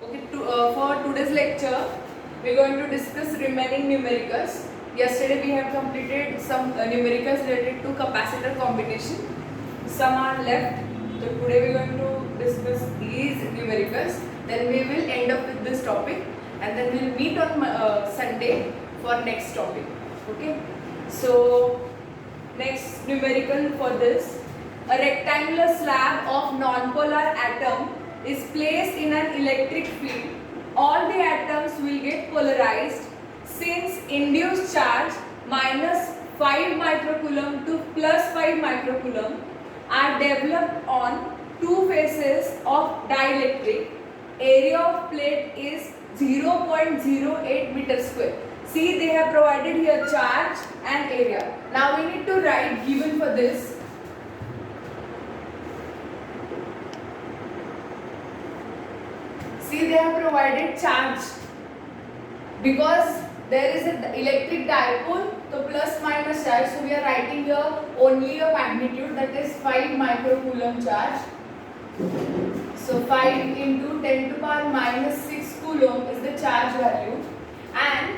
Okay, for today's lecture, we're going to discuss remaining numericals. Yesterday we have completed some numericals related to capacitor combination. Some are left. So today we're going to discuss these numericals. Then we will end up with this topic, and then we'll meet on Sunday for next topic. Okay. So next numerical for this: a rectangular slab of nonpolar atom is placed in an electric field. All the atoms will get polarized since induced charge minus 5 microcoulomb to plus 5 microcoulomb are developed on two faces of dielectric. Area of plate is 0.08 meter square. See, they have provided here charge and area. Now we need to write given for this. See, they have provided charge because there is an electric dipole, so plus minus charge. So we are writing here only a magnitude, that is 5 microcoulomb charge. So 5 into 10 to power minus 6 coulomb is the charge value, and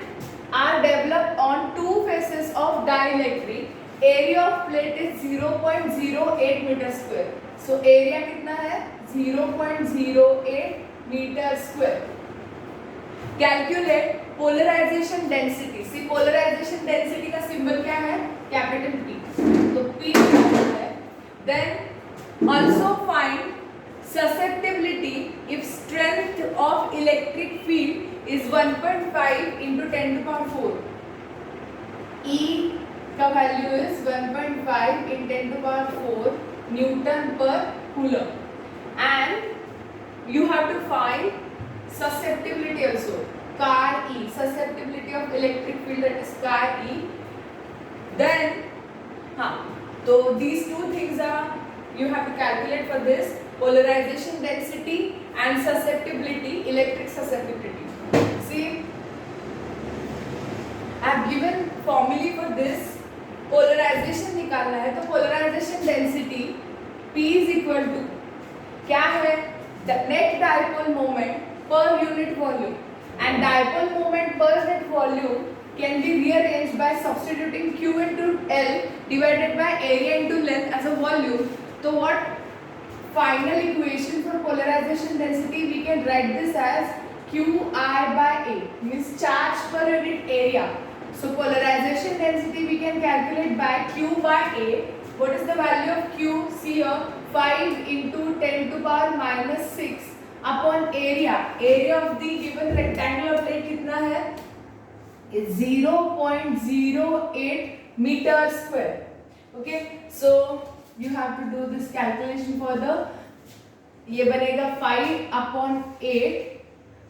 are developed on two faces of dielectric. Area of plate is 0.08 meter square. So area कितना है 0.08 meter square. Calculate polarization density. See, polarization density का symbol क्या है? Capital P. तो P है. Then also find susceptibility if strength of electric field is 1.5 into 10 to power 4. E का value is 1.5 in 10 to power 4 Newton per coulomb, and you have to find susceptibility also. Car E, susceptibility of electric field, that is car E. Then, so these two things are you have to calculate for this: polarization density and susceptibility, electric susceptibility. See, I have given formula for this. Polarization निकालना है, तो polarization density P is equal to क्या है? The net dipole moment per unit volume, and dipole moment per unit volume can be rearranged by substituting Q into L divided by area into length as a volume. So what final equation for polarization density, we can write this as QI by A, means charge per unit area. So polarization density we can calculate by Q by A. What is the value of Q? See here, 5 into 10 to power minus 6 upon area. Area of the given rectangular plate कितना है? Is 0.08 meter square. Okay, so you have to do this calculation further. ये बनेगा 5 upon 8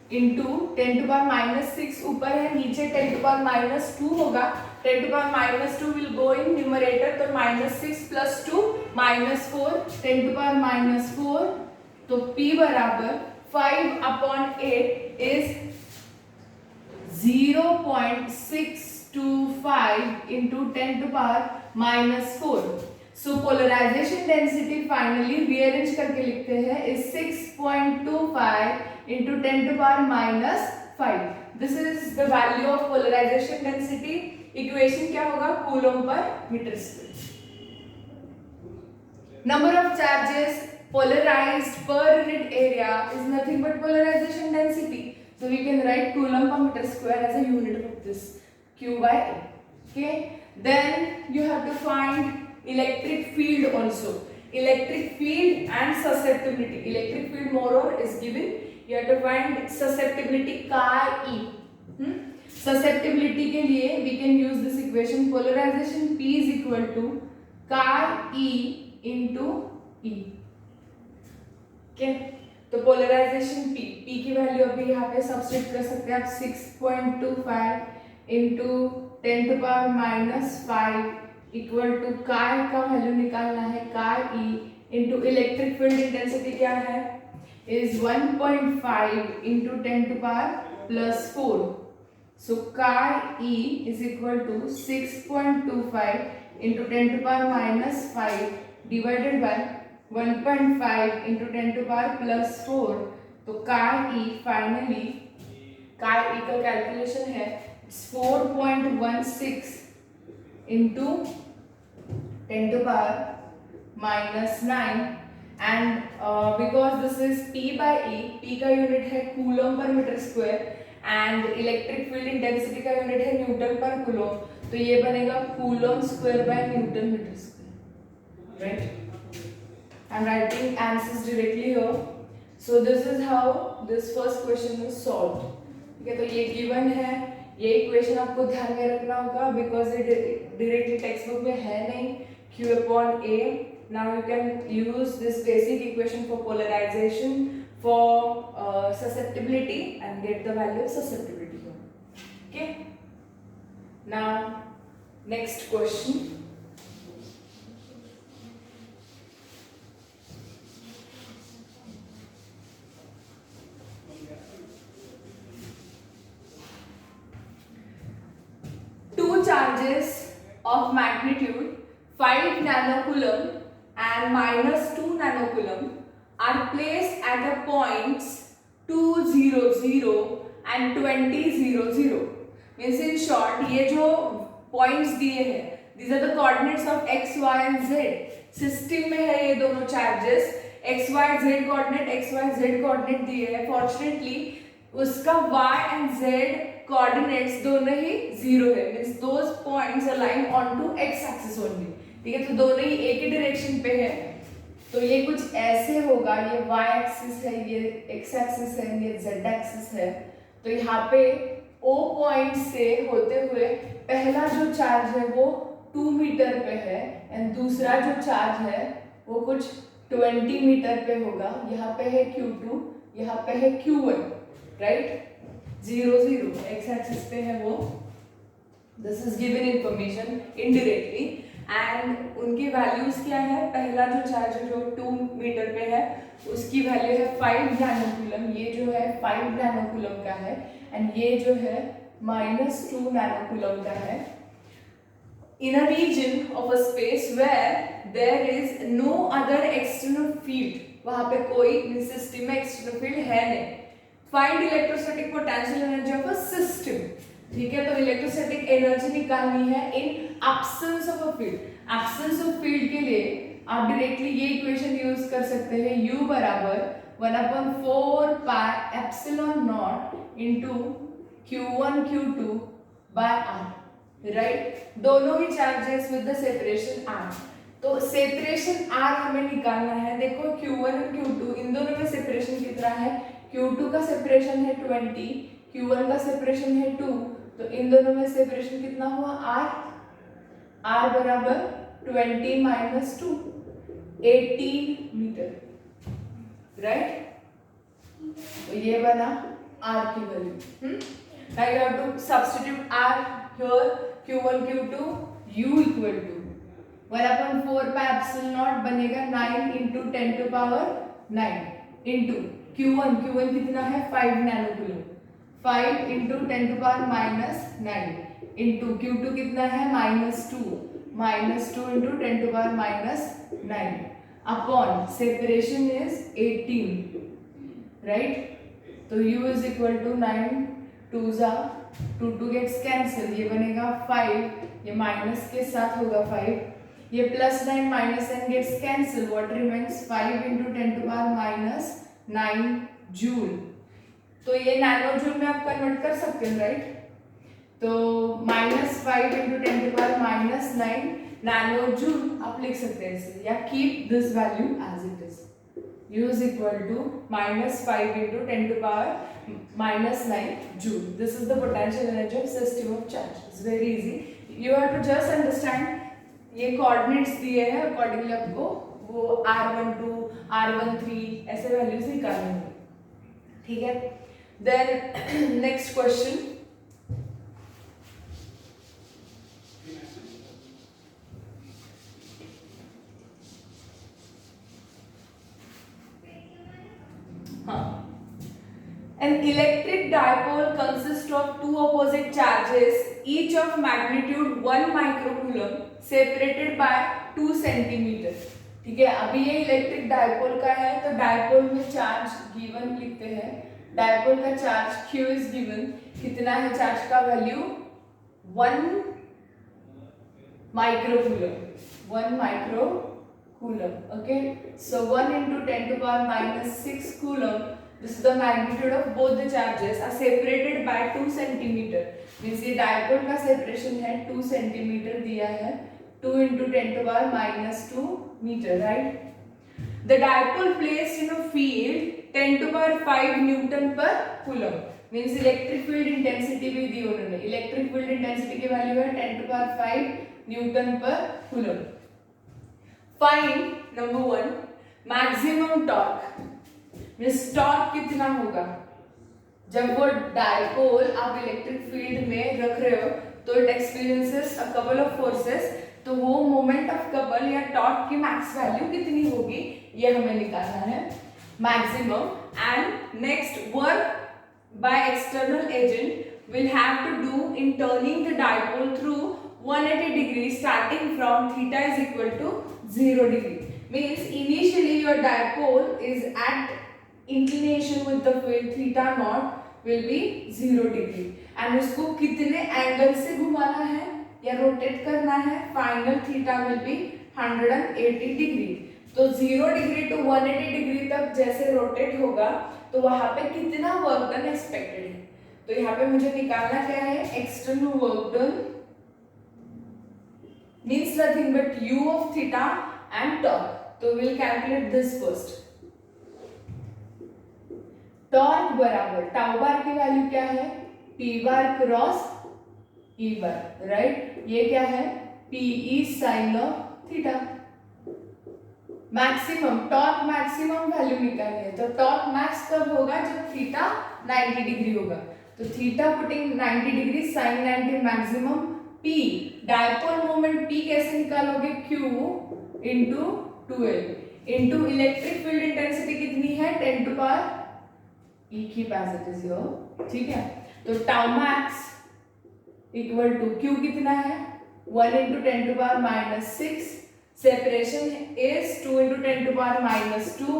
into 10 to power minus 6 ऊपर है, नीचे 10 to power minus 2 होगा. 10 to power minus 2 will go in numerator, तो minus 6 plus 2 minus 4, 10 to power minus 4, तो P बराबर 5 upon 8 is 0.625 into 10 to power minus 4. So polarization density finally rearrange करके लिखते हैं is 6.25 into 10 to power minus 5. This is the value of polarization density. Equation क्या होगा? Coulomb per meter square. Number of charges polarized per unit area is nothing but polarization density. So we can write coulomb per meter square as a unit of this, Q by A. Okay. Then you have to find electric field also. Electric field and susceptibility. Electric field more or is given. You have to find susceptibility car E. Susceptibility के लिए we can use this equation. Polarization P is equal to car E into E. Okay. तो polarisation P की value अभी यहाँ पे substitute कर सकते हैं आप. 6.25 into 10 to power minus 5 equal to कार का वैल्यू निकालना है, कार E into electric field intensity क्या है is 1.5 into 10 to power plus 4. So car E is equal to 6.25 into 10 to power minus 5 divided by 1.5 into 10 to power plus 4. तो chi e finally chi e का calculation है 4.16 into 10 to power minus 9 and because this is p by e, p का unit है coulomb per metre square and electric field intensity का unit है newton पर coulomb, तो ये बनेगा coulomb square by newton metre square, right. I am writing answers directly here. So this is how this first question is solved. ठीक है, तो ये गिवन है, ये इक्वेशन आपको ध्यान में रखना होगा बिकॉज ये डायरेक्टली टेक्स्ट बुक में है नहीं। q upon a, now you can use this basic equation for polarization for susceptibility and get the value of susceptibility here. Okay, now next question. Two charges of magnitude 5 nanocoulomb and minus 2 nanocoulomb are placed at the points 2, 0, 0 and 20, 0, 0. Means in short, ये जो points दिए हैं, these are the coordinates of x, y and z. System में है ये दोनों charges, x, y, z coordinate दिए हैं. Fortunately, उसका y and z coordinates दोनों ही 0 है. Means those points are lying onto x axis only. ठीक है, तो दोनों ही एक ही डायरेक्शन पे है, तो ये कुछ ऐसे होगा, ये y एक्सिस है, ये x एक्सिस है, ये z एक्सिस है। तो यहाँ पे O पॉइंट से होते हुए पहला जो चार्ज है वो 2 मीटर पे है एंड दूसरा जो चार्ज है वो कुछ 20 मीटर पे होगा। यहाँ पे है Q2, यहाँ पे है Q1, राइट। 0, 0 x एक्सिस पे है वो। This is given information indirectly and उनकी वैल्यूज क्या है। पहला जो चार्ज है जो 2 मीटर पे है उसकी वैल्यू है 5 नैनोकूलम, ये जो है 5 नैनोकूलम का है एंड ये जो है -2 नैनोकूलम का है। In a region of a space where there is no other external field, वहां पे कोई सिस्टम में एक्सटर्नल फील्ड है नहीं। Find electrostatic potential energy of a system. ठीक है, तो इलेक्ट्रोस्टैटिक एनर्जी निकालनी है in absence of a field. Absence of field के लिए आप डायरेक्टली ये इक्वेशन यूज कर सकते हैं, u बराबर 1/4 pi epsilon naught into q1 q2 by r, right. दोनों ही charges with the separation r, तो सेपरेशन r हमें निकालना है। देखो q1 और q2 इन दोनों में सेपरेशन कितना है, q2 का सेपरेशन है 20, q1 का सेपरेशन है 2, तो इन दोनों में सेपरेशन कितना हुआ r बराबर 20 माइनस 2 18 मीटर, राइट। तो ये बना r की value. Now you have to substitute r here, q1 q2 u equal to 1/4 pi epsilon naught बनेगा 9 into 10 to power 9 into q1 कितना है 5 नैनोकूलम, 5 into 10 to power -9 into q2 कितना है -2 into 10 to power -9 upon separation is 18, right। तो u is equal to 9 2s are 2 gets cancel, ये बनेगा 5, ये minus के साथ होगा 5, ये +9 -9 gets cancel, what remains 5 into 10 to power -9 joule. तो ये नैनो जूल में आप कन्वर्ट कर सकते हैं, राइट। तो -5 into 10 to power -9 nano joule आप लिख सकते हैं इसे, या keep this value as it is. U is equal to -5 into 10 to power -9 joule. This is the potential energy of system of charge. It's very easy. You have to just understand ये coordinates दिए हैं, accordingly आपको वो R12, R13 ऐसे values निकालने होंगे, ठीक है। Then next question. An electric dipole consists of two opposite charges, each of magnitude 1 microcoulomb, separated by 2 centimeters. ठीक है, अभी ये इलेक्ट्रिक डायपोल का है, तो डायपोल में चार्ज गिवन लिखते हैं। डायपोल का चार्ज Q इज गिवन, कितना है चार्ज का value 1 microcoulomb, 1 microcoulomb. Okay, so 1 into 10 to power minus 6 coulomb. This is the magnitude of both the charges are separated by 2 centimeter. Means ये dipole का separation है 2 centimetre दिया है, 2 into 10 to power minus 2 meter, right? The dipole placed in a field 10 to power 5 Newton per coulomb. Means electric field intensity भी दी उन्होंने, electric field intensity की value है 10 to power 5 Newton पर coulomb. Find number 1 maximum torque. Means torque कितना होगा जब वो dipole आप इलेक्ट्रिक फील्ड में रख रहे हो, तो it experiences a couple of forces, तो वो मोमेंट ऑफ कपल या टॉर्क की मैक्स वैल्यू कितनी होगी ये हमें निकालना है, maximum. And next, work by external agent will have to do in turning the dipole through 180 degree starting from theta is equal to 0 degree. Means initially your dipole is at inclination with the field theta naught will be 0 degree and उसको कितने angle से घुमाना है या rotate करना है, final theta will be 180 degree. तो 0 degree to 180 degree तक जैसे रोटेट होगा तो वहां पे कितना वर्क डन एक्सपेक्टेड है। तो यहाँ पे मुझे निकालना क्या है, external work done means nothing but u of theta and torque. So we will calculate this first. Torque बराबर टाउ बार की वैल्यू क्या है, p बार क्रॉस e बार, राइट? ये क्या है, pe sin of theta. Maximum torque maximum value निकालनी है, तो टॉर्क मैक्स कब होगा जब थीटा 90 डिग्री होगा। तो theta putting 90 degree sin 90 maximum P, dipole moment P कैसे निकालोगे, Q into 2L into electric field intensity कितनी है 10 टू पावर E की पैसेज यो, ठीक है। तो tau max equal to Q कितना है 1 into 10 to power minus 6, separation is 2 into 10 to power minus 2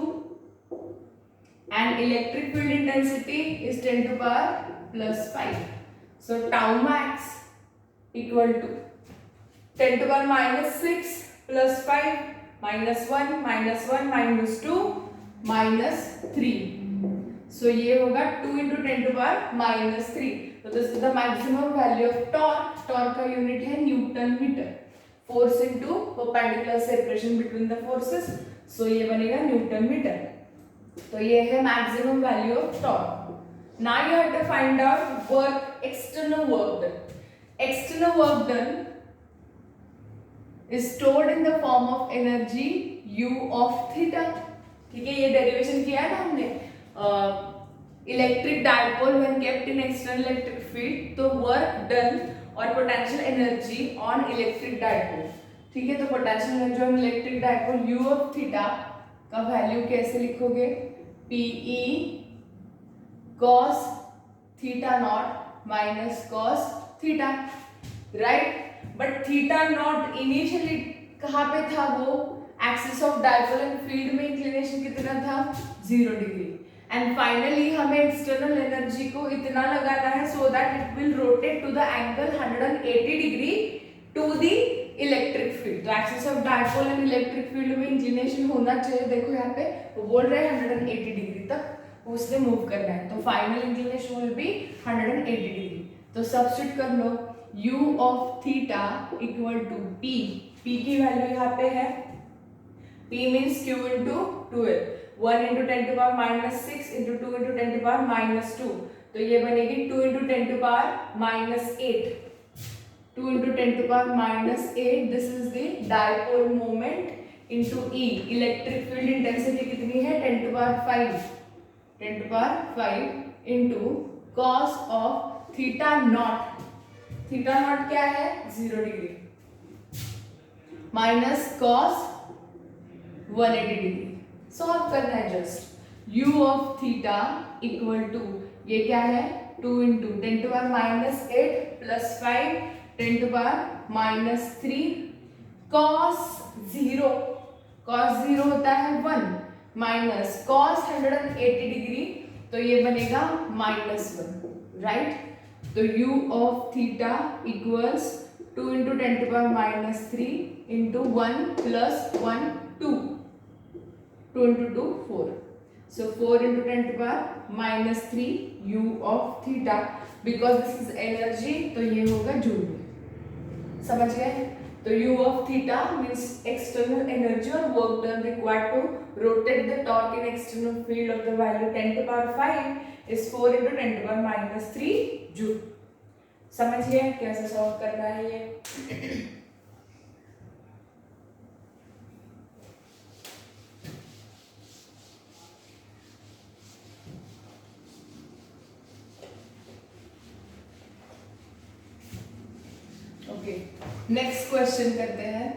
and electric field intensity is 10 to power plus 5। So tau max equal to 10 to power minus 6 plus 5 minus 1 minus 1 minus 2 minus 3. So ये होगा 2 into 10 to power minus 3. So this is the maximum value of torque. Torque का unit है newton metre. Force into perpendicular separation between the forces. So ये बनेगा Newton metre. तो ये है maximum value of torque. Now you have to find out work, external work done. External work done is stored in the form of energy u of theta. ठीक है, ये derivation किया है ना हमने, electric dipole when kept in external electric field, तो work done और potential energy on electric dipole. ठीक है, तो potential energy on electric dipole u of theta का वैल्यू कैसे लिखोगे, Pe cos theta naught minus cos theta, right? But theta naught initially कहाँ पे था, वो axis of dipole and field में इंक्लिनेशन कितना था 0 डिग्री। एंड फाइनली हमें एक्सटर्नल एनर्जी को इतना लगाना है so that it will rotate to the angle 180 degree to the electric field. तो axis of dipole and electric field में इंक्लिनेशन होना चाहिए, देखो यहाँ पे वो बोल रहे हैं 180 डिग्री तक उसने मूव करना है, तो final inclination will be 180 degree. तो सब्स्टिट्यूट कर लो, u of theta equal to p, p की वैल्यू यहाँ पे है, p means q into 2l, 1 into 10 to power minus 6 into 2 into 10 to power minus 2, तो ये बनेगी 2 into 10 to power minus 8, 2 into 10 to power minus 8। This is the dipole moment into e, electric field intensity कितनी है 10 to power 5, 10 to power 5 into cos of theta naught, theta naught क्या है 0 degree, minus cos 180 degree. Solve करना है just, u of theta equal to ये क्या है 2 into 10 to power minus 8 plus 5 10 to power minus 3 cos 0, cos 0 होता है 1 minus cos 180 degree, तो ये बनेगा -1, राइट। तो u of theta equals 2 into 10⁻³ into 1 plus 1 2 2 into 2 4, so 4 into 10⁻³ u of theta, because this is energy तो ये होगा joule में, समझ गए। तो u of theta means external energy or work done required to rotate the torque in external field of the value 10⁵ is 4 into 10⁻³ joule. समझ गए कैसे सॉल्व करना है ये। ओके, नेक्स्ट क्वेश्चन करते हैं।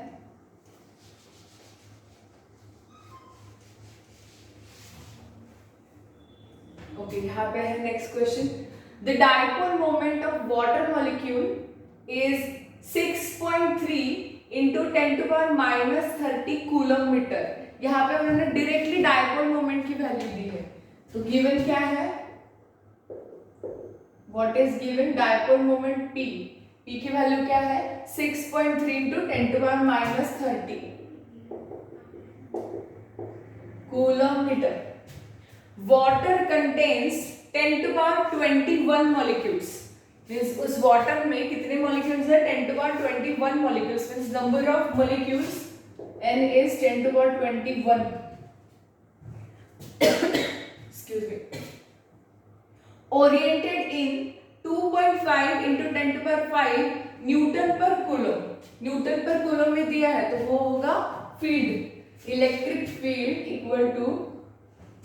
ओके, यहाँ पे है next question. The dipole moment of water molecule is 6.3 into 10⁻³ coulomb metre. यहाँ पे उन्होंने डायरेक्टली डाइपोल मोमेंट की वैल्यू दी है, तो गिवन क्या है, what is given, dipole moment P की वैल्यू क्या है 6.3 into 10⁻³ coulomb metre. Water contains 10⁻21 molecules, means उस वाटर में कितने मॉलिक्यूल्स है 10⁻21 molecules, means number of molecules n is 10⁻21 excuse me, oriented in 2.5 into 10⁵ newton पर कूलम। न्यूटन पर coulomb में दिया है तो वो होगा field, electric field equal to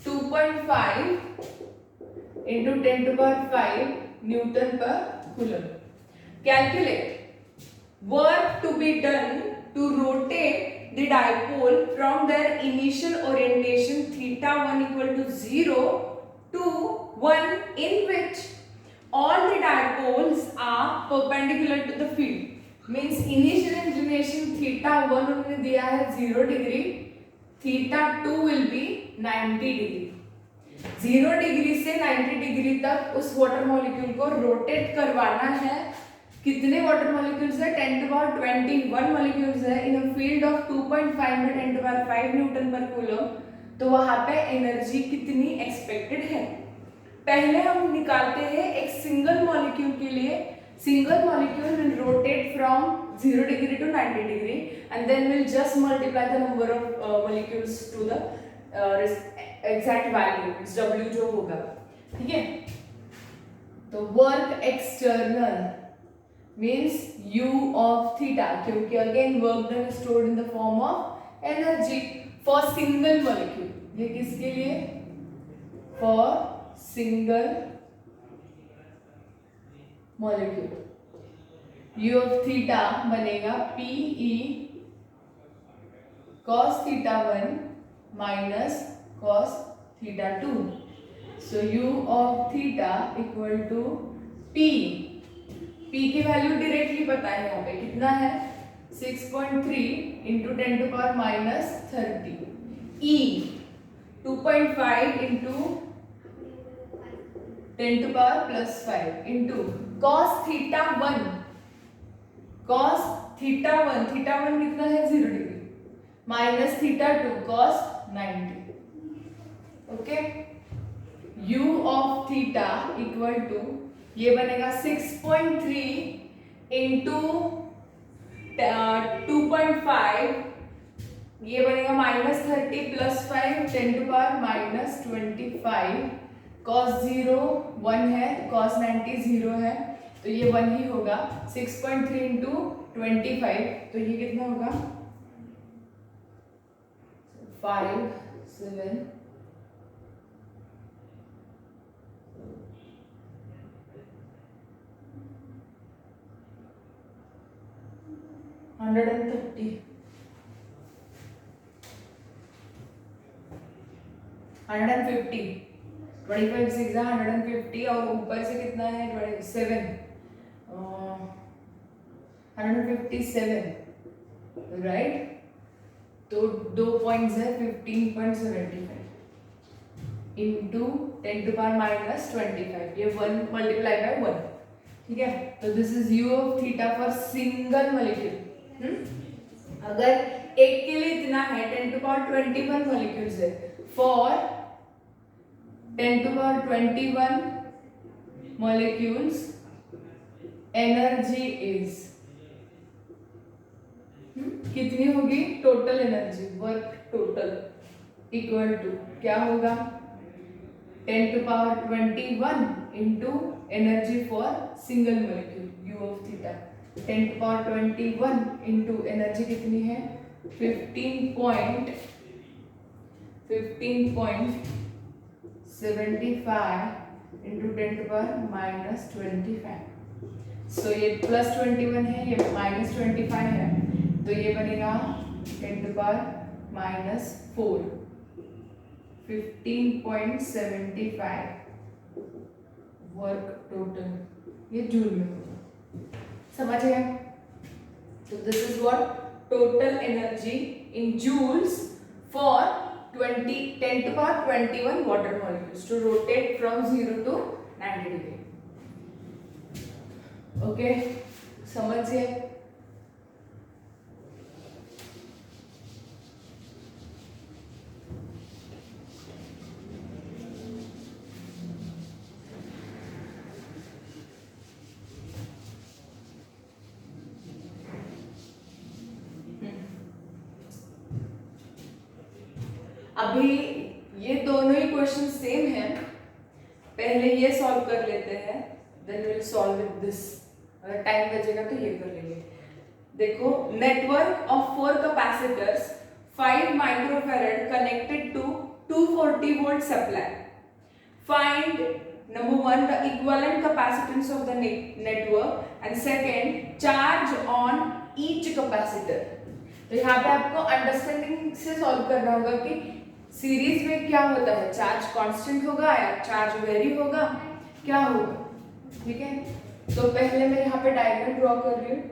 2.5 into 10⁵ newton पर coulomb. Calculate work to be done to rotate the dipole from their initial orientation θ1 equal to 0 to 1 in which all the dipoles are perpendicular to the field, means initial inclination θ1 उन्होंने दिया है 0 degree, θ2 will be 90 degree. 0 degree से 90 degree तक उस water molecule को rotate करवाना है। कितने वाटर मॉलिक्यूल्स है 10⁻21 मॉलिक्यूल्स है इन अ फील्ड ऑफ 2.5 में 10⁵ न्यूटन पर कूलम, तो वहां पे एनर्जी कितनी एक्सपेक्टेड है। पहले हम निकालते हैं एक सिंगल मॉलिक्यूल के लिए। Single molecule will rotate from 0 degree to 90 degree and then will just multiply the number of molecules to the exact value W जो होगा, ठीक है। तो work external means u of theta, क्योंकि again work done is stored in the form of energy for single molecule। ये किसके लिए, for single molecule। u of theta बनेगा Pe cos θ1 minus cos θ2, so u of theta equal to P की value directly पता है, यहाँ पे कितना है 6.3 into 10⁻³ E 2.5 into 10⁻+5 into cos θ1 θ1 कितना है 0 degree minus θ2 cos 90, okay. u of theta equal to ये बनेगा 6.3 इंटू 2.5, ये बनेगा -30 + 5 10⁻⁻25 cos 0 1 है, cos 90 0 है, तो ये 1 ही होगा। 6.3 इंटू 25, तो ये कितना होगा 5 7 130 150 25 6 150 और ऊपर से कितना है 27 157, राइट। तो 2 पॉइंट्स है 15.75 इंटू 10⁻⁻25, ये 1 मल्टीप्लाई बाय 1, ठीक है। तो this is u of theta for single molecule. अगर एक के लिए इतना है 10⁻21 मॉलिक्यूल्स है, फॉर 10⁻21 molecules एनर्जी इज कितनी होगी, total energy, work total equal to क्या होगा, 10⁻21 into energy for single molecule u of theta, 10⁻21 into energy कितनी है 15.75 इंटू 10⁻⁻25। सो ये +21 है, ये -25 है, तो ये बनेगा 10⁻⁻4, 15.75 वर्क टोटल, ये जूल में होगा। समझ गए? तो this is what total energy in joules for 10⁻21 water molecules to rotate from 0 to 90 degree. Okay, समझिए। अभी ये दोनों ही क्वेश्चन सेम है, पहले ये सॉल्व कर लेते हैं, then will solve with this. अगर टाइम बचेगा तो ये कर लेंगे। देखो, network of 4 capacitors 5 microfarad connected to 240 volt supply. Find number 1 the equivalent capacitance of the network and second charge on each capacitor. तो यहाँ पे आपको अंडरस्टैंडिंग से सॉल्व करना होगा कि सीरीज में क्या होता है, चार्ज कांस्टेंट होगा या चार्ज वेरी होगा, क्या होगा, ठीक है। तो पहले मैं यहाँ पे डायग्राम ड्रॉ कर रही हूँ।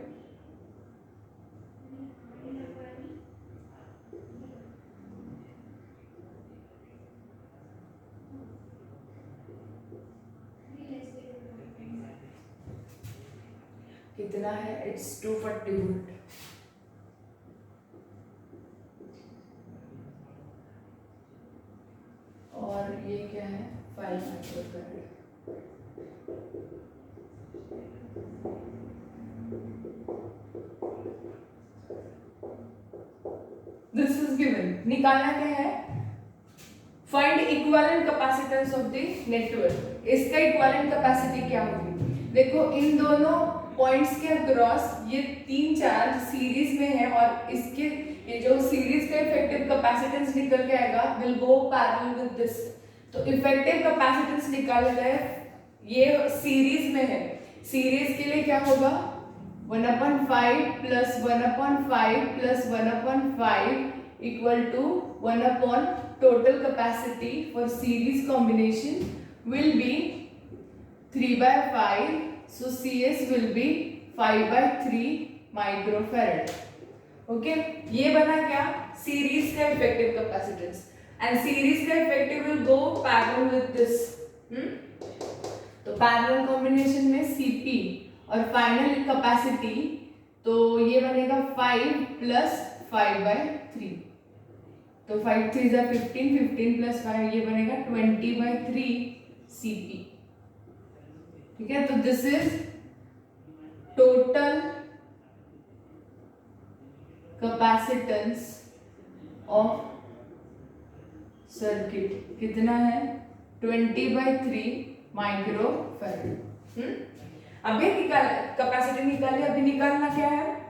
कितना है, इट्स 240 वोल्ट। और ये क्या है, 5 माइक्रोफैरड। This is given. निकालना क्या है, find equivalent capacitance of the network. इसका इक्विवेलेंट कैपेसिटी क्या होगी, देखो इन दोनों पॉइंट्स के अक्रॉस ये 3 चार्ज सीरीज में है और इसके ये जो सीरीज का इफेक्टिव कैपेसिटेंस निकल के आएगा will go parallel with this. तो इफेक्टिव कैपेसिटेंस निकाला जाए, ये सीरीज में है, सीरीज के लिए क्या होगा 1/5 + 1/5 + 1/5 equal to 1 total capacity for series combination will be 3/5, so CS will be 5/3 microfarad. Okay, ये बना क्या, सीरीज का इफेक्टिव कैपेसिटेंस, एंड सीरीज का effective will go parallel with this. तो पैरेलल कॉम्बिनेशन में CP और फाइनल कैपेसिटी, तो ये बनेगा 5 + 5/3, तो 5 3 = 15, 15 + 5 ये बनेगा 20/3 CP, ठीक है। तो this is total capacitance of circuit, कितना है 20/3 माइक्रोफैरड। अभी कैपेसिटी निकाली, अभी निकालना क्या है,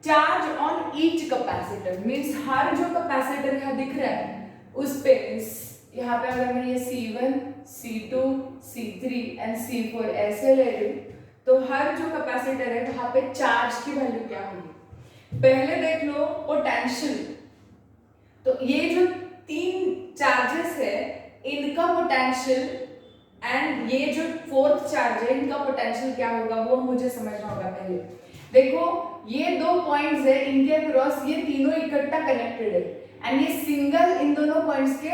charge on each capacitor, means हर जो कैपेसिटर यहाँ दिख रहा है उस पे, यहाँ पे अगर मैं ये C1 C2 C3 and C4 ऐसे ले रही हूँ, तो हर जो कैपेसिटर है वहां पे चार्ज की वैल्यू क्या होगी। पहले देख लो पोटेंशियल, तो ये जो 3 चार्जेस है इनका पोटेंशियल एंड ये जो 4th चार्ज है इनका पोटेंशियल क्या होगा वो मुझे समझना होगा। पहले देखो ये दो पॉइंट्स है, इनके अक्रॉस ये तीनों इकट्ठा कनेक्टेड है एंड ये सिंगल इन दोनों पॉइंट्स के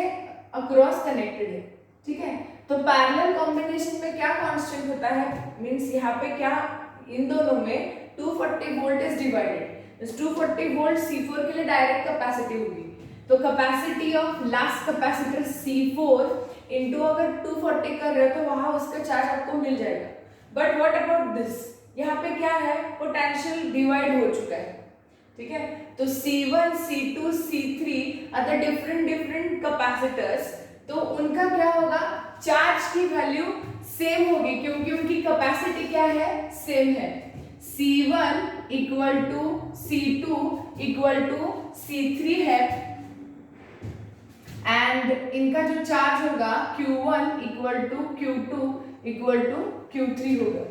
अक्रॉस कनेक्टेड है, ठीक है। तो पैरेलल कॉम्बिनेशन में क्या कांस्टेंट होता है, मींस यहाँ पे क्या इन दोनों में 240 वोल्ट इज डिवाइडेड, इस 240 वोल्ट C4 के लिए डायरेक्ट कैपेसिटी होगी, तो capacity of last capacitor C4 into अगर 240 कर रहे हो तो वहां उसका चार्ज आपको मिल जाएगा। बट व्हाट अबाउट दिस, यहाँ पे क्या है, पोटेंशियल डिवाइड हो चुका है, ठीक है। तो C1 C2 C3 are the different capacitors, तो उनका क्या होगा, चार्ज की वैल्यू सेम होगी क्योंकि उनकी कैपेसिटी क्या है, सेम है। C1 equal to C2 equal to C3 है एंड इनका जो चार्ज होगा Q1 equal to Q2 equal to Q3 होगा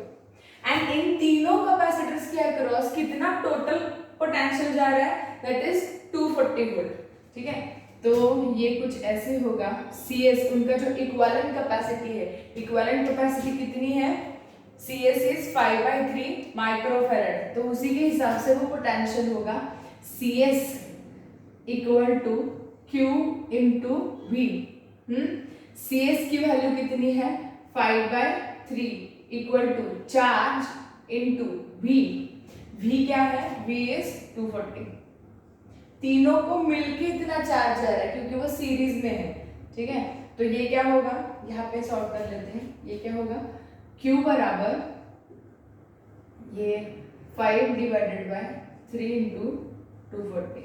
एंड इन तीनों कैपेसिटर्स के अक्रॉस कितना टोटल पोटेंशियल जा रहा है, दैट इज 240 वोल्ट, ठीक है। तो ये कुछ ऐसे होगा, CS उनका जो इक्विवेलेंट कैपेसिटी है, इक्विवेलेंट कैपेसिटी कितनी है, CS इज 5/3 माइक्रोफैराड, तो उसी के हिसाब से वो पोटेंशियल होगा CS equal to Q into V। CS की वैल्यू कितनी है, 5/3 equal to charge into V। V क्या है, V इज 240, तीनों को मिलके इतना चार्ज आ रहा है क्योंकि वो सीरीज में है, ठीक है। तो ये क्या होगा, यहाँ पे सॉल्व कर लेते हैं, ये क्या होगा, Q बराबर ये 5/3 इंटू 240,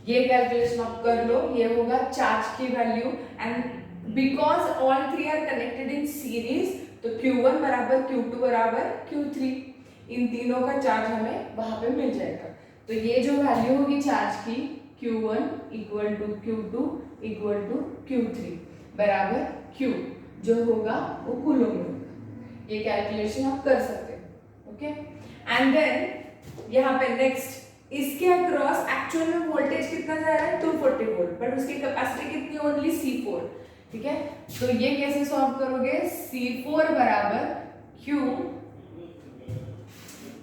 ये कैलकुलेशन आप कर लो, ये होगा चार्ज की value and because all three are connected in series, तो Q1 बराबर Q2 बराबर Q3, इन तीनों का चार्ज हमें वहां पे मिल जाएगा। तो ये जो वैल्यू होगी चार्ज की, Q1 equal to Q2 equal to Q3 बराबर Q, जो होगा वो कूलम में होगा। ये कैलकुलेशन आप कर सकते हो, ओके। एंड देन यहाँ पे नेक्स्ट इसके अक्रॉस एक्चुअल में वोल्टेज कितना जा रहा है, 240 वोल्ट, बट उसकी कैपेसिटी कितनी, ओनली C4, ठीक है। तो ये कैसे सॉल्व करोगे, C4 बराबर Q,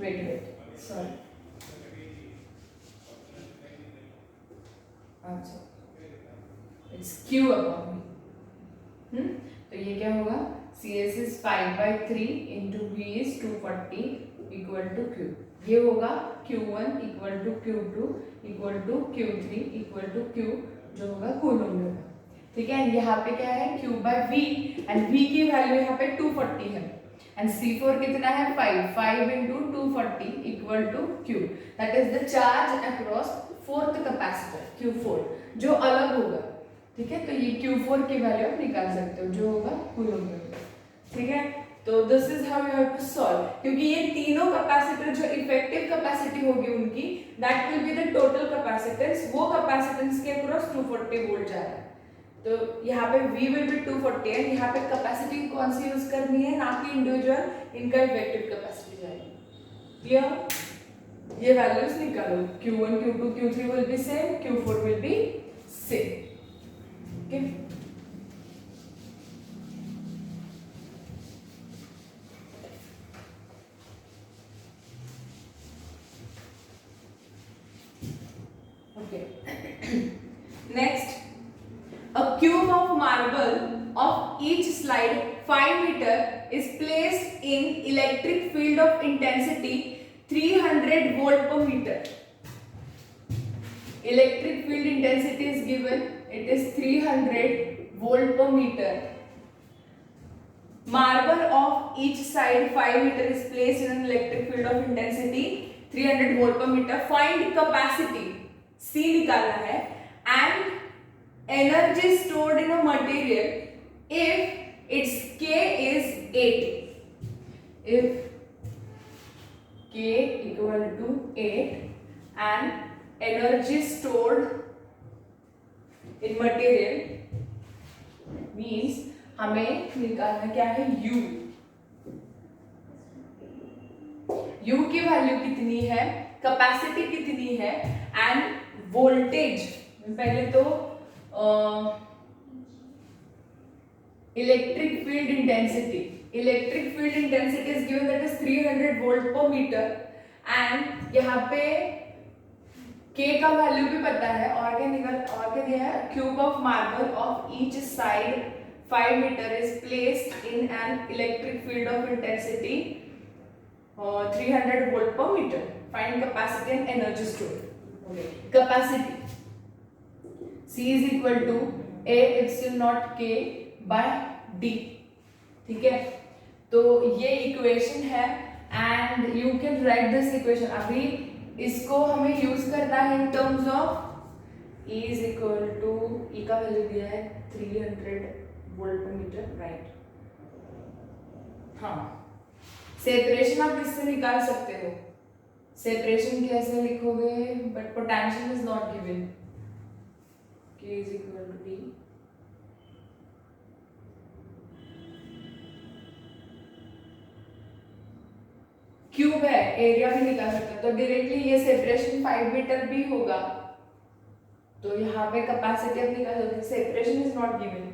वेट सॉरी, अच्छा इट्स Q अपॉन V, तो ये क्या होगा, CS is 5/3 into V is 240 equal to Q, ये होगा Q1 equal to Q2 equal to Q3 equal to Q, जो होगा कूलम में, ठीक है। यहाँ पे क्या है, Q/V एंड V की वैल्यू यहाँ पे 240 है एंड C4 कितना है, 5 इंटू 240 equal to Q, that is the charge across fourth capacitor Q4, जो अलग होगा, ठीक है। तो ये Q4 की वैल्यू आप निकाल सकते हो, जो होगा कूलम में, ठीक है। तो this is how you have to solve, क्योंकि ये तीनों कैपेसिटर जो इफेक्टिव कैपेसिटी होगी उनकी, that will be the total capacitance, वो कैपेसिटेंस के अक्रॉस 240 वोल्ट जा रहा है, तो यहाँ पे V विल बी 240 है, यहाँ पे कैपेसिटी कौन सी यूज करनी है, ना कि इंडिविजुअल इनका इफेक्टिव कैपेसिटी जाएगी, क्लियर। ये वैल्यूज निकालो, Q1 Q2 Q3 will be same, Q4 will be same, okay. Next, a cube of marble of each slide 5 meter is placed in electric field of intensity 300 volt per meter. Electric field intensity is given, it is 300 volt per meter. Marble of each side 5 meter is placed in an electric field of intensity 300 volt per meter. Find capacity, C निकालना है, and energy stored in a material if its K is 8. If K equal to 8 and energy stored in material means हमें निकालना क्या है, U. U की value कितनी है, capacity कितनी है एंड वोल्टेज, पहले तो electric field intensity, electric field intensity is given, that is 300 volt पर मीटर एंड यहाँ पे K का वैल्यू भी पता है, और क्या दिया है, cube of marble of each side 5 metre is placed in an electric field of intensity 300 volt पर metre, find capacity and energy stored. Capacity C is equal to A epsilon naught K by D, ठीक है। तो ये equation है and you can write this equation. अभी इसको हमें use करना है in terms of E is equal to, E का वैल्यू दिया है 300 वोल्ट पर मीटर, राइट। हाँ, सेपरेशन आप किससे निकाल सकते हो, सेपरेशन कैसे लिखोगे, but potential is not given, K is equal to D, cube है, एरिया भी निकाल सकते हैं, तो डायरेक्टली ये सेपरेशन 5 मीटर भी होगा, तो यहाँ पे कैपेसिटी आप निकाल सकते हैं। Separation is not given,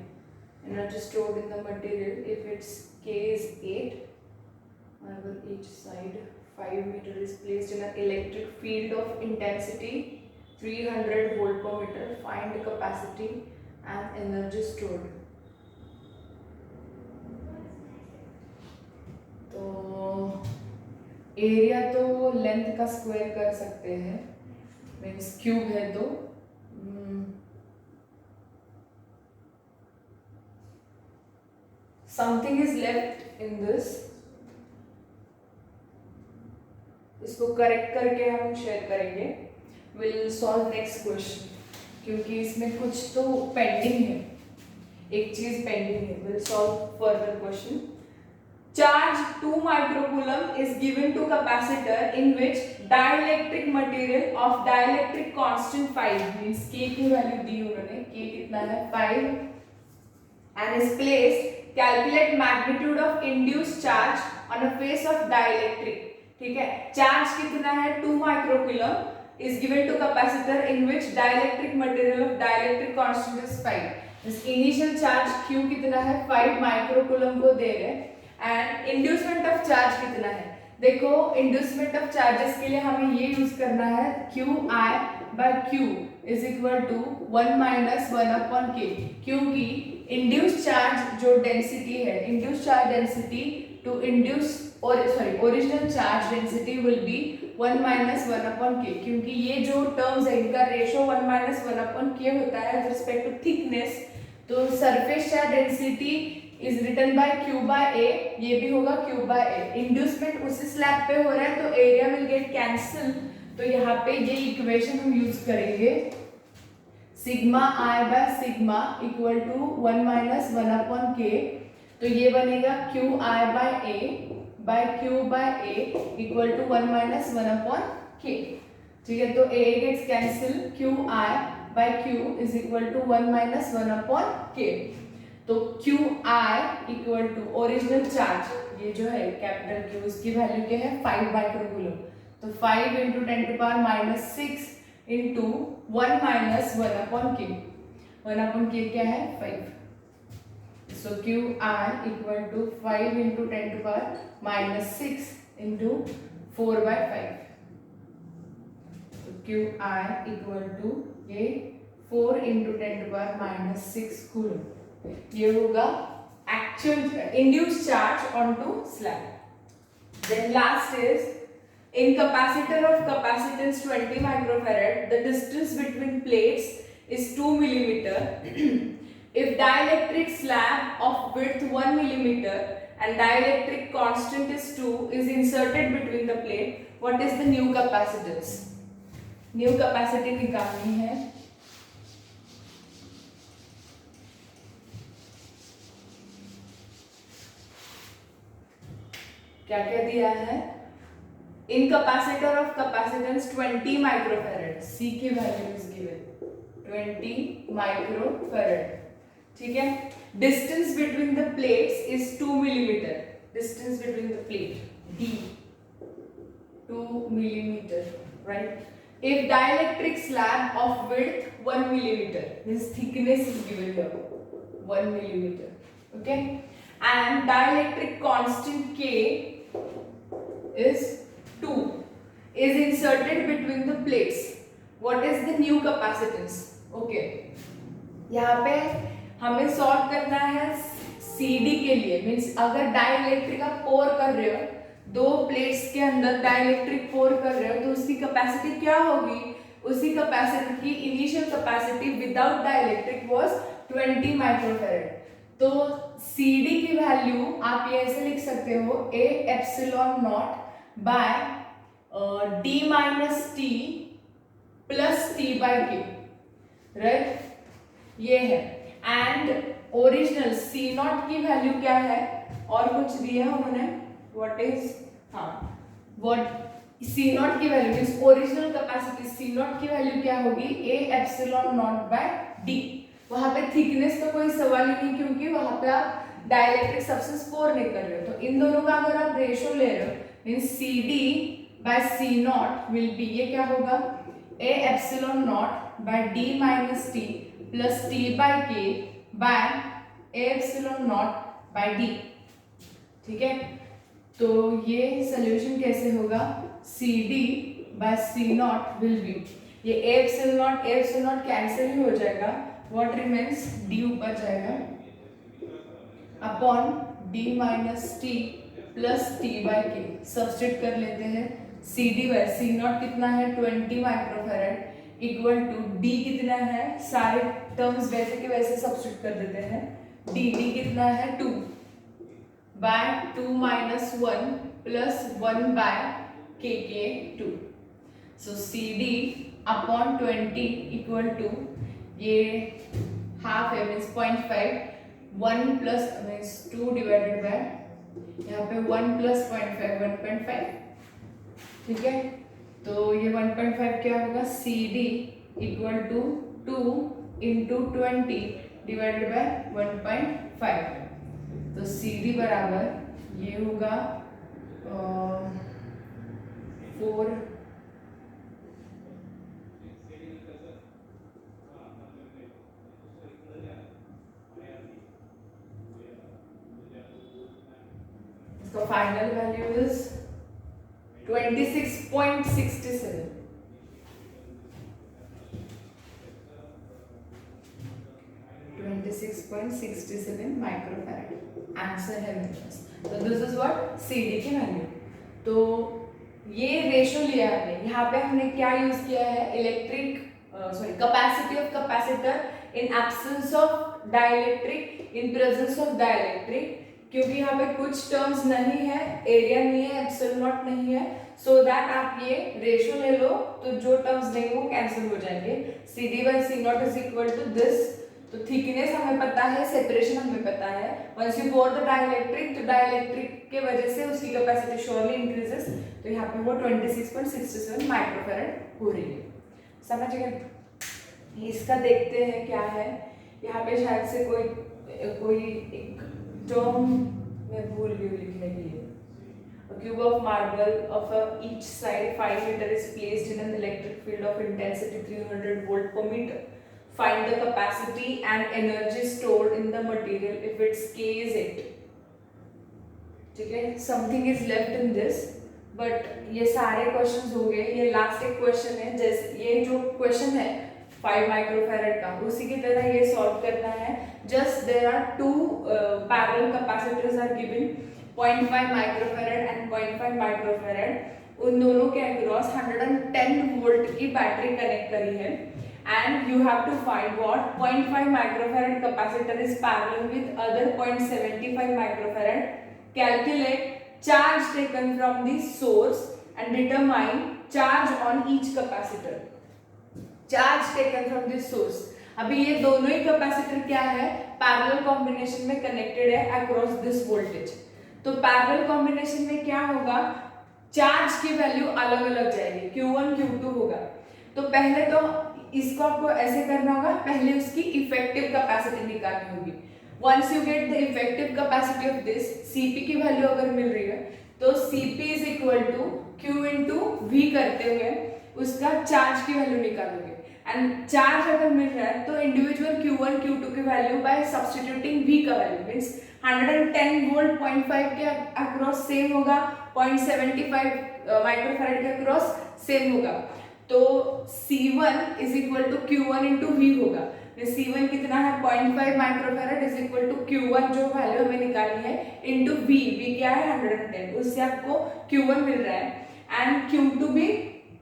energy stored in the material if it's K is 8 marble each side 5 meter is placed in an electric field of intensity 300 volt per meter, find capacity and energy stored। तो area तो length का square कर सकते हैं, means cube है तो something is left in this, इसको correct करके हम शेयर करेंगे। विल सॉल्व नेक्स्ट क्वेश्चन, क्योंकि इसमें कुछ तो पेंडिंग है, एक चीज पेंडिंग है। Will solve further question. Charge 2 microcoulomb is given to capacitor in which dielectric material of dielectric constant 5 means K की वैल्यू दी उन्होंने, K कितना है 5 and is placed, calculate magnitude of induced charge on a face of dielectric, ठीक है। Charge कितना है 2 microcoulomb is given to capacitor in which dielectric material of dielectric constant is 5, means initial charge Q कितना है 5 microcoulomb को दे रहे हैं and inducement of charge कितना है। देखो इंड्यूसमेंट ऑफ चार्जेस के लिए हमें ये यूज करना है QI/Q is equal to 1 - 1/K, क्योंकि इंड्यूस चार्ज जो डेंसिटी है, induce charge density to induce original charge density will be 1 - 1/K, क्योंकि ये जो टर्म्स है इनका रेशो 1 - 1/K होता है विद रिस्पेक्ट टू थिकनेस। तो surface charge density is written by Q/A, ये भी होगा Q/A। इंड्यूसमेंट उसी स्लैब पे हो रहा है तो एरिया विल गेट कैंसिल, तो यहाँ पे ये इक्वेशन हम यूज करेंगे, सिग्मा I/सिग्मा इक्वल टू 1 - 1/K, तो ये बनेगा QI/A इक्वल टू 1 - 1/K, ठीक है। तो A gets cancel, QI/Q is equal to 1 - 1/K, तो QI equal to original charge, ये जो है कैपिटल Q, इसकी वैल्यू क्या है 5 माइक्रोकूलम, तो 5 × 10⁻⁶ इंटू 1 - 1/K, 1/K क्या है 5, सो QI इक्वल टू 5 × 10⁻�6 इंटू 4/5, तो QI इक्वल टू ये 4 × 10⁻�6 कूलम, ये होगा actual induced charge onto slab. Then last is in capacitor of capacitance 20 microfarad, the distance between plates is 2 millimetre. If dielectric slab of width 1 millimetre and dielectric constant is 2 is inserted between the plate, what is the new capacitance? New capacity निकालनी है। क्या क्या दिया है, इन capacitor of capacitance 20 microfarad, C की value is given 20 microfarad, ठीक है। Distance between the plates is 2 millimetre, distance between the plate D 2 millimetre, right. If dielectric slab of width 1 millimetre, this thickness is given here 1 millimetre, okay, and dielectric constant K is 2, is inserted between the plates. What is the new capacitance? Okay, यहाँ पे हमें solve करना है CD के लिए, means अगर dielectric आप पोर कर रहे हो, दो प्लेट्स के अंदर डाइलेक्ट्रिक पोर कर रहे हो, तो उसकी कैपेसिटी क्या होगी? उसी कैपेसिटर की initial capacity without dielectric was 20 microfarad. तो CD की वैल्यू आप ये ऐसे लिख सकते हो, A epsilon naught by D minus T plus T by K, right? ये है। एंड ओरिजिनल C नॉट की वैल्यू क्या है? और कुछ दिया है उन्होंने, व्हाट इज, हाँ, व्हाट C नॉट की value means original capacity C naught की वैल्यू क्या होगी? A epsilon naught by D। वहां पे थिकनेस तो कोई सवाल ही नहीं, क्योंकि वहां पे आप डाइलेक्ट्रिक सब्सटेंस पोर नहीं कर रहे हो। तो इन दोनों का अगर आप रेशियो ले रहे हो, means CD by C naught will be, ये क्या होगा? A epsilon naught by D minus T plus T by K by A epsilon naught by D। ठीक है, तो ये सोल्यूशन कैसे होगा? CD by C naught will be, ये A एप्सिलॉन नॉट कैंसिल ही हो जाएगा, व्हाट रिमेन्स? D ऊपर जाएगा upon D minus T plus T by K। Substitute कर लेते हैं, CD बाय C नॉट कितना है? 20 माइक्रोफैरड इक्वल टू D कितना है? सारे टर्म्स वैसे के वैसे सब्स्टिट्यूट कर देते हैं, D कितना है? 2 by 2 minus 1 plus 1 by K 2। So CD upon 20 equal to, ये हाफ है means 0.5, 1 plus means 2 divided by, यहाँ पे 1 प्लस 0.5 1.5। ठीक है, तो ये 1.5 क्या होगा? CD equal to 2 into 20 divided by 1.5। तो CD बराबर ये होगा 4 इसका final value is 26.67। Microfarad answer है मेरे पास। तो दिस इज व्हाट CD की वैल्यू। तो ये रेशियो लिया हमने, यहाँ पे हमने क्या यूज किया है? Capacity of capacitor in absence of dielectric, in presence of dielectric, क्योंकि यहाँ पे कुछ टर्म्स नहीं है, एरिया नहीं है, एप्सिलॉन नॉट नहीं है, सो दैट आप ये रेशियो ले लो, तो जो टर्म्स नहीं वो कैंसिल हो जाएंगे। CD by C naught is equal to this. तो थिकनेस हमें पता है, सेपरेशन हमें पता है, once you pour the dielectric, तो डाइलेक्ट्रिक के वजह से उसकी कैपेसिटी श्योरली इंक्रीजेस। तो यहाँ पे वो 26.67 माइक्रोफैरड हो रही है। समझ गए? इसका देखते हैं क्या है। यहाँ पे शायद से कोई एक टर्म मैं भूल गई लिखने के लिए। A cube of marble of each side 5 meter is placed in an electric field of intensity 300 volt per meter. Find the capacity and energy stored in the material if its K is 8. ठीक है, something is left in this, but ये सारे questions हो गए। ये last एक question है, जैसे ये जो क्वेश्चन है 5 माइक्रोफैरड का, उसी की तरह ये सॉल्व करना है। Just there are two parallel capacitors are given, 0.5 microfarad and 0.5 microfarad. उन दोनों के अक्रॉस 110 वोल्ट की बैटरी कनेक्ट करी है, and you have to find what 0.5 microfarad capacitor is parallel with other 0.75 microfarad. Calculate charge taken from the source and determine charge on each capacitor. Charge taken from the source. अभी ये दोनों ही capacitor क्या है? Parallel combination में connected है across this voltage. तो parallel combination में क्या होगा? चार्ज की वैल्यू अलग अलग जाएगी, Q1 Q2 होगा। तो पहले तो इसको आपको ऐसे करना होगा, पहले उसकी इफेक्टिव कैपेसिटी निकालनी होगी। Once you get the effective capacity of this, Cp की वैल्यू अगर मिल रही है तो Cp is equal to Q into V करते हुए उसका चार्ज की वैल्यू निकालोगे। एंड चार्ज अगर मिल रहा है तो इंडिविजुअल Q1 Q2 की वैल्यू बाय सब्स्टिट्यूटिंग V का वैल्यू मीन्स 110 वोल्ट 0.5 के अक्रॉस सेम होगा, 0.75 माइक्रोफैराड के अक्रॉस सेम होगा। तो C1 is equal to Q1 into V होगा। C1 कितना है 0.5 microfarad is equal to Q1 जो वैल्यू हमें निकालनी है इंटू V क्या है 110, उससे आपको Q1 मिल रहा है। एंड Q2 भी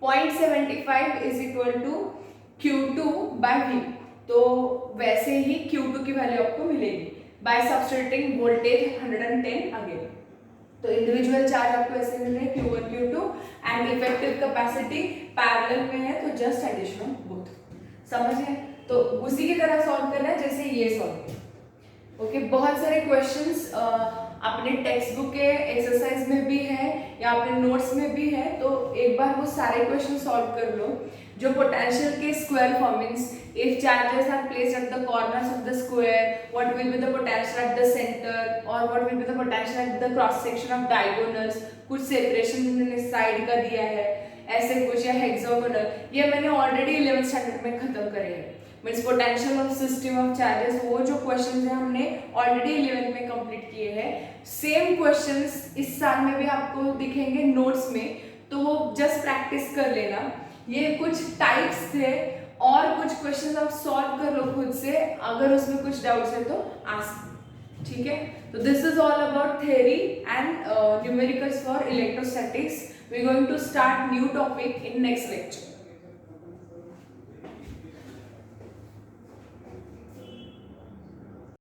0.75 is equal to Q2 by V, तो वैसे ही Q2 की वैल्यू आपको मिलेगी बाय सब्स्टिट्यूटिंग वोल्टेज 110 अगेन। तो इंडिविजुअल चार्ज आपको ऐसे मिल रहे हैं Q1 Q2 and effective capacity parallel में है, तो जस्ट एडिशन ऑफ बोथ। समझे? तो उसी की तरह सॉल्व करना है जैसे ये सॉल्व। ओके, बहुत सारे क्वेश्चंस अपने टेक्स्ट बुक के एक्सरसाइज में भी है या अपने नोट्स में भी है, तो एक बार वो सारे क्वेश्चन सॉल्व कर लो। जो पोटेंशियल के square form means if charges are placed at the corners of the square, what will be the potential at the center or what will be the potential at the cross section of diagonals, कुछ separation उन्होंने side का दिया है ऐसे कुछ, या hexagonal, ये मैंने ऑलरेडी 11th स्टैंडर्ड में खत्म करे हैं। Means potential of system of charges, वो जो क्वेश्चन है हमने ऑलरेडी 11th में कंप्लीट किए हैं। सेम क्वेश्चंस इस साल में भी आपको दिखेंगे नोट्स में, तो वो जस्ट प्रैक्टिस कर लेना। ये कुछ टाइप्स थे और कुछ क्वेश्चंस आप सॉल्व कर लो खुद से, अगर उसमें कुछ डाउट्स है तो आस्क। ठीक है, तो this is all about theory and numericals for electrostatics. We are going to start new topic in next lecture.